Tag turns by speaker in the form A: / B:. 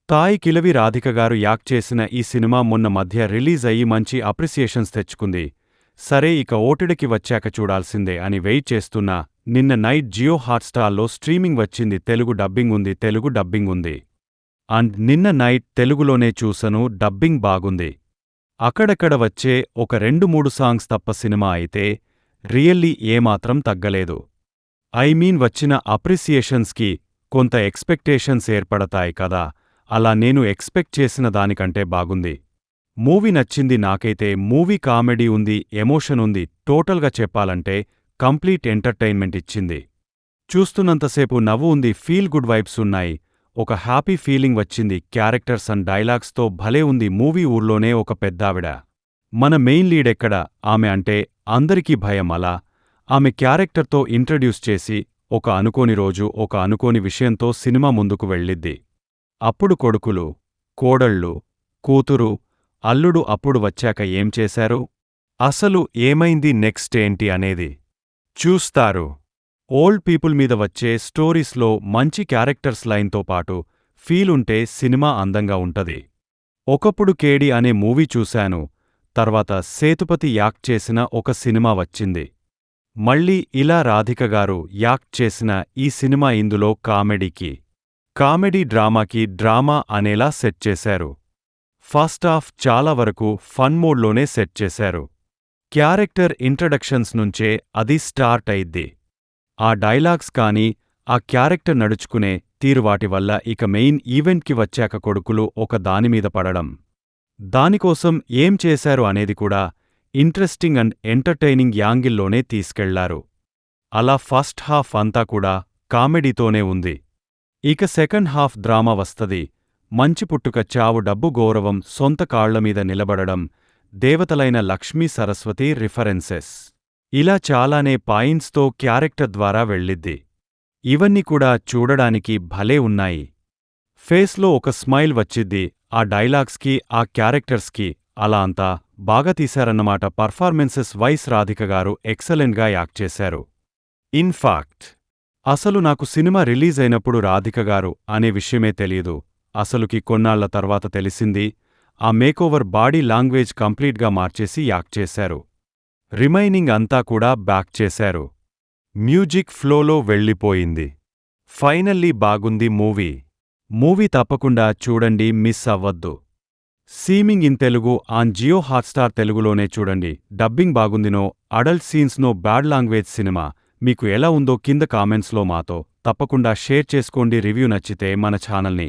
A: తాయి కిలవి రాధిక గారు యాక్ట్ చేసిన ఈ సినిమా మొన్న మధ్య రిలీజ్ అయ్యి మంచి అప్రిసియేషన్స్ తెచ్చుకుంది. సరే ఇక ఓటిడికి వచ్చాక చూడాల్సిందే అని వెయిట్ చేస్తున్నా నిన్న నైట్ జియో హాట్‌స్టార్‌లో స్ట్రీమింగ్ వచ్చింది. తెలుగు డబ్బింగ్ ఉంది. అండ్ నిన్న నైట్ తెలుగులోనే చూసను. డబ్బింగ్ బాగుంది. అక్కడక్కడ వచ్చే ఒక 2-3 సాంగ్స్ తప్ప సినిమా అయితే రియల్లీ ఏమాత్రం తగ్గలేదు. వచ్చిన అప్రిసియేషన్స్‌కి కొంత ఎక్స్‌పెక్టేషన్స్ ఏర్పడతాయి కదా, అలా నేను ఎక్స్‌పెక్ట్ చేసిన దానికంటే బాగుంది. మూవీ నచ్చింది నాకైతే. మూవీ కామెడీ ఉంది, ఎమోషన్ ఉంది. టోటల్గా చెప్పాలంటే కంప్లీట్ ఎంటర్టైన్మెంట్ ఇచ్చింది. చూస్తున్నంతసేపు నవ్వు ఉంది, ఫీల్ గుడ్ వైబ్స్ ఉన్నాయి, ఒక హ్యాపీ ఫీలింగ్ వచ్చింది. క్యారెక్టర్స్ అండ్ డైలాగ్స్తో భలే ఉంది మూవీ. ఊర్లోనే ఒక పెద్దావిడ, మన మెయిన్ లీడ్ ఎక్కడ, ఆమె అంటే అందరికీ భయం. అలా ఆమె క్యారెక్టర్తో ఇంట్రడ్యూస్ చేసి ఒక అనుకోని రోజు ఒక అనుకోని విషయంతో సినిమా ముందుకు వెళ్ళిద్ది. అప్పుడు కొడుకులు, కోడళ్ళు, కూతురు, అల్లుడు అప్పుడు వచ్చాక ఏం చేశారు, అసలు ఏమైంది, నెక్స్ట్ ఏంటి అనేది చూస్తారు. ఓల్డ్ పీపుల్ మీద వచ్చే స్టోరీస్లో మంచి క్యారెక్టర్స్ లైన్తో పాటు ఫీలుంటే సినిమా అందంగా ఉంటది. ఒకప్పుడు కేడి అనే మూవీ చూశాను, తర్వాత సేతుపతి యాక్ట్ చేసిన ఒక సినిమా వచ్చింది. మళ్ళీ ఇలా రాధిక గారు యాక్ట్ చేసిన ఈ సినిమా. ఇందులో కామెడీ డ్రామాకి డ్రామా అనేలా సెట్ చేశారు. ఫస్ట్ హాఫ్ చాలా వరకు ఫన్ మోడ్లోనే సెట్ చేశారు. క్యారెక్టర్ ఇంట్రడక్షన్స్ నుంచే అది స్టార్ట్ అయిద్ది. ఆ డైలాగ్స్ కానీ, ఆ క్యారెక్టర్ నడుచుకునే తీరు, వాటి వల్ల ఇక మెయిన్ ఈవెంట్కి వచ్చాక కొడుకులు ఒక దానిమీద పడడం, దానికోసం ఏం చేశారు అనేది కూడా ఇంట్రెస్టింగ్ అండ్ ఎంటర్టైనింగ్ యాంగిల్లోనే తీసుకెళ్లారు. అలా ఫస్ట్ హాఫ్ అంతా కూడా కామెడీతోనే ఉంది. ఇక సెకండ్ హాఫ్ డ్రామా వస్తది. మంచి పుట్టుక, చావు, డబ్బు, గౌరవం, సొంత కాళ్లమీద నిలబడడం, దేవతలైన లక్ష్మీ సరస్వతి రిఫరెన్సెస్, ఇలా చాలానే పాయింట్స్తో క్యారెక్టర్ ద్వారా వెళ్ళిద్ది. ఇవన్నీ కూడా చూడడానికి భలే ఉన్నాయి. ఫేస్లో ఒక స్మైల్ వచ్చిద్ది ఆ డైలాగ్స్కి, ఆ క్యారెక్టర్స్కి. అలా అంతా బాగా తీశారన్నమాట. పర్ఫార్మెన్సెస్ వైస్ రాధిక గారు ఎక్సలెంట్గా యాక్ట్ చేశారు. ఇన్ఫాక్ట్ అసలు నాకు సినిమా రిలీజ్ అయినప్పుడు రాధిక గారు అనే విషయమే తెలీదు. అసలుకి కొన్నాళ్ల తర్వాత తెలిసింది. ఆ మేకోవర్, బాడీ లాంగ్వేజ్ కంప్లీట్గా మార్చేసి యాక్ట్ చేశారు. రిమైనింగ్ అంతా కూడా బ్యాక్ చేశారు. మ్యూజిక్ ఫ్లోలో వెళ్ళిపోయింది. ఫైనల్లీ బాగుంది మూవీ తప్పకుండా చూడండి, మిస్ అవ్వద్దు. సీమింగ్ ఇన్ తెలుగు ఆన్ జియో హాట్‌స్టార్. తెలుగులోనే చూడండి. డబ్బింగ్ బాగుంది. No adult scenes, no bad language. Cinema మీకు ఎలా ఉందో కింద కామెంట్స్లో మాతో తప్పకుండా షేర్ చేసుకోండి. రివ్యూ నచ్చితే మన ఛానల్ని